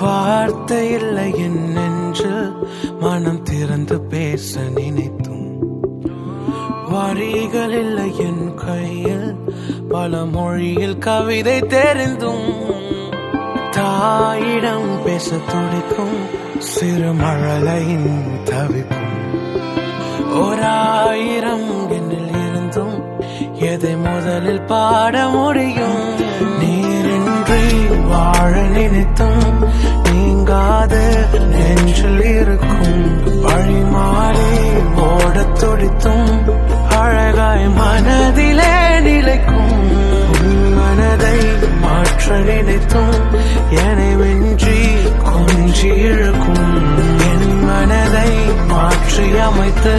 வார்த்தை இல்லை என் நெஞ்சில் மனம் திறந்து பேச நினைத்தும் வரிகள் இல்லை என் கையில் பல மொழியில் கவிதை தெரிந்தும் தாயிடம் பேச துடிக்கும் சிறு மழலையின் தவிப்பும் 1000 என்னில் இருந்தும் எதை முதலில் பாட முடியும் நீரின்றி வாழ நினைத்தும் நீங்காத நெஞ்சில் இருக்கும் வழிமாறி ஓடத் துடித்தும் அழகாய் மனதிலே நிலைக்கும் மனதை மாற்ற நினைத்தும் என்னை வென்றி கொஞ்சி இழுக்கும் என் மனதை மாற்றி அமைத்து